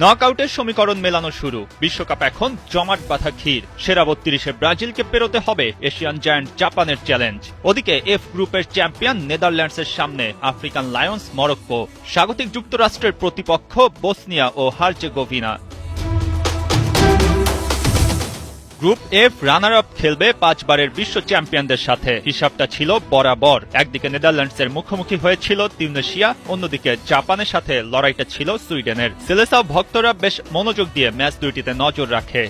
নকআউটের সমীকরণ মেলানো শুরু। বিশ্বকাপ এখন জমাট বাঁধা ক্ষীর। সেরা ৩২-এ ব্রাজিলকে পেরোতে হবে এশিয়ান জায়ান্ট জাপানের চ্যালেঞ্জ। ওদিকে এফ গ্রুপের চ্যাম্পিয়ন নেদারল্যান্ডসের সামনে আফ্রিকান লায়ন্স মরক্কো। স্বাগতিক যুক্তরাষ্ট্রের প্রতিপক্ষ বসনিয়া ও Herzegovina. Group F runner up খেলবে 5 বারের বিশ্ব চ্যাম্পিয়নদের সাথে। হিসাবটা ছিল বরাবর। একদিকে নেদারল্যান্ডসের মুখোমুখি হয়েছিল তিউনিসিয়া, অন্যদিকে জাপানের সাথে লড়াইটা ছিল সুইডেনের। সেলেসাও ভক্তরা বেশ মনোযোগ দিয়ে ম্যাচ দুইটিতে নজর রাখে।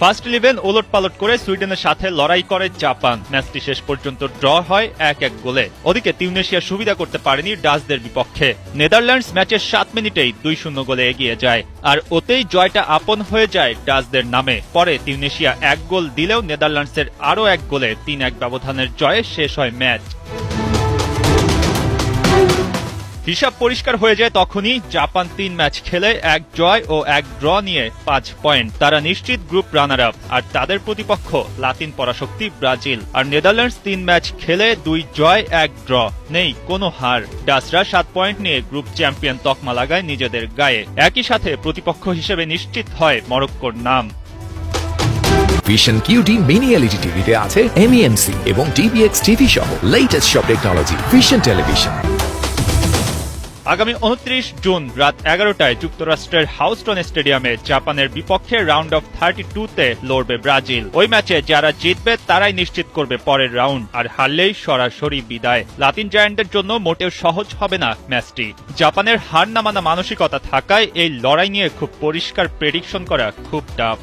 ফার্স্ট 11 ওলটপালট করে সুইডেনের সাথে লড়াই করে জাপান। ম্যাচটি শেষ পর্যন্ত ড্র হয় 1-1 গোলে। ওদিকে তিউনিসিয়া সুবিধা করতে পারেনি ডাচদের বিপক্ষে। নেদারল্যান্ডস ম্যাচের 7 মিনিটেই 2-0 গোলে এগিয়ে যায়, আর ওতেই জয়টা আপন হয়ে যায় ডাচদের নামে। পরে তিউনিসিয়া 1 গোল দিলেও নেদারল্যান্ডসের আরও 1 গোলে 3-1 ব্যবধানের জয়ে শেষ হয় ম্যাচ। হিসাব পরিষ্কার হয়ে যায় তখনই। জাপান 3 ম্যাচ খেলে 1 জয় ও 1 ড্র নিয়ে 5 পয়েন্ট। তারা নিশ্চিত গ্রুপ রানার আপ, আর তাদের প্রতিপক্ষ লাতিন পরাশক্তি ব্রাজিল। আর নেদারল্যান্ডস 3 ম্যাচ খেলে 2 জয় 1 ড্র, নেই কোনো হার। ডাচরা 7 পয়েন্ট নিয়ে গ্রুপ চ্যাম্পিয়ন তকমা লাগায় নিজেদের গায়ে। একই সাথে প্রতিপক্ষ হিসেবে নিশ্চিত হয় মরক্কোর নাম। ভিশন কিউটি মিনি এলইডি টিভিতে আছে এমইএমসি এবং ডিবিএক্স টিভি সহ লেটেস্ট সব টেকনোলজি। Vision television. আগামী 29 জুন রাত 11টায় যুক্তরাষ্ট্রের হাউস্টন স্টেডিয়ামে জাপানের বিপক্ষে রাউন্ড অফ 32-তে লড়বে ব্রাজিল। ওই ম্যাচে যারা জিতবে তারাই নিশ্চিত করবে পরের রাউন্ড, আর হারলেই সরাসরি বিদায়। লাতিন জায়ান্টদের জন্য মোটেও সহজ হবে না ম্যাচটি। জাপানের হার না মানা মানসিকতা থাকায় এই লড়াই নিয়ে খুব পরিষ্কার প্রেডিকশন করা খুব টাফ।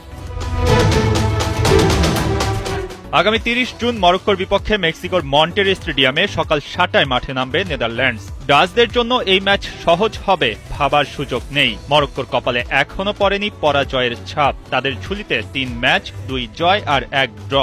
আগামী 30 জুন মরক্কোর বিপক্ষে মেক্সিকোর মন্টের স্টেডিয়ামে সকাল 7টায় মাঠে নামবে নেদারল্যান্ডস। ডাচদের জন্য এই ম্যাচ সহজ হবে ভাবার সুযোগ নেই। মরক্কোর কপালে এখনো পড়েনি পরাজয়ের ছাপ। তাদের ঝুলিতে 3 ম্যাচ, 2 জয় আর 1 ড্র।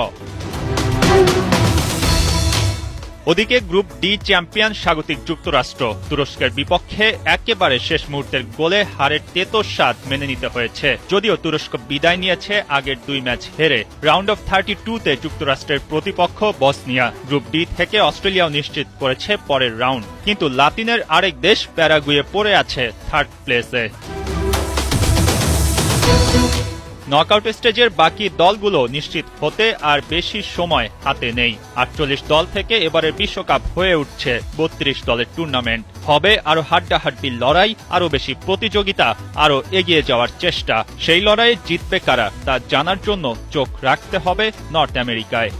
ওদিকে গ্রুপ ডি চ্যাম্পিয়ন স্বাগতিক যুক্তরাষ্ট্র। তুরস্কের বিপক্ষে একেবারে শেষ মুহূর্তের গোলে হারের তেতো স্বাদ মেনে নিতে হয়েছে। যদিও তুরস্ক বিদায় নিয়েছে আগের 2 ম্যাচ হেরে। রাউন্ড অফ 32-তে যুক্তরাষ্ট্রের প্রতিপক্ষ বসনিয়া। গ্রুপ ডি থেকে অস্ট্রেলিয়াও নিশ্চিত করেছে পরের রাউন্ড, কিন্তু লাতিনের আরেক দেশ প্যারাগুয়ে পড়ে আছে 3rd প্লেসে। নকআউট স্টেজের বাকি দলগুলো নিশ্চিত হতে আর বেশি সময় হাতে নেই। 48 দল থেকে এবারের বিশ্বকাপ হয়ে উঠছে 32 দলের টুর্নামেন্ট। হবে আরো হাড্ডাহাড্ডি লড়াই, আরো বেশি প্রতিযোগিতা, আরো এগিয়ে যাওয়ার চেষ্টা। সেই লড়াইয়ে জিতবে কারা তা জানার জন্য চোখ রাখতে হবে নর্থ আমেরিকায়।